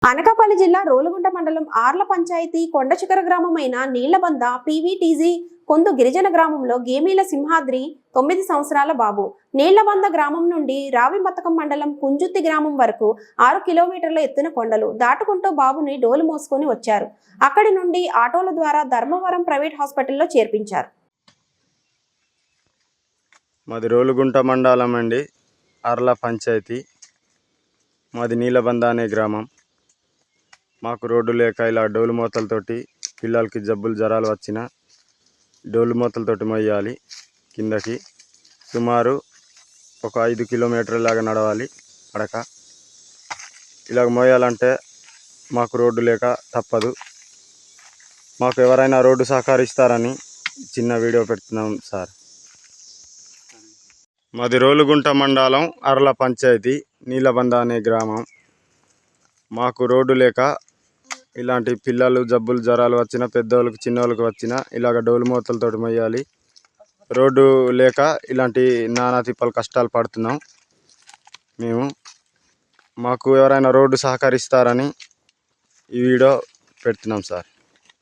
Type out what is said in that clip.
అనకాపల్లి జిల్లా రోలుగుంట మండలం ఆర్ల పంచాయతీ కొండచికర గ్రామమైన నీళ్లబంద పీవీటీజీ కొందు గిరిజన గ్రామంలో గేమీల సింహాద్రి 9 సంవత్సరాల బాబు నీళ్లబంద గ్రామం నుండి రావిమతకం మండలం కుంజుత్తి గ్రామం వరకు 6 కిలోమీటర్ల ఎత్తున కొండలు దాటుకుంటూ బాబుని డోలు మోసుకొని వచ్చారు. అక్కడి నుండి ఆటోల ద్వారా ధర్మవరం ప్రైవేట్ హాస్పిటల్లో చేర్పించారు. మాది రోలుగుంట మండలం అండి, ఆర్ల పంచాయతీ. మాది నీళ్లబంద అనే గ్రామం. మాకు రోడ్డు లేక ఇలా డోలు మూతలతోటి పిల్లలకి జబ్బులు జ్వరాలు వచ్చిన డోలు మూతలతోటి మొయ్యాలి. కిందకి సుమారు ఒక 5 కిలోమీటర్ల లాగా నడవాలి. అడక ఇలాగ మోయాలంటే మాకు రోడ్డు లేక తప్పదు. మాకు ఎవరైనా రోడ్డు సహకరిస్తారని చిన్న వీడియో పెడుతున్నాం సార్. మాది రోలుగుంట మండలం ఆర్ల పంచాయతీ నీళ్లబంద అనే గ్రామం. మాకు రోడ్డు లేక ఇలాంటి పిల్లలు జబ్బులు జ్వరాలు వచ్చిన పెద్దోళ్ళకి చిన్నోళ్ళకి వచ్చిన ఇలాగ డోలు మూతలతో మొయ్యాలి. రోడ్డు లేక ఇలాంటి నానా తిప్పలు కష్టాలు పడుతున్నాం మేము. మాకు ఎవరైనా రోడ్డు సహకరిస్తారని ఈ వీడియో పెడుతున్నాం సార్.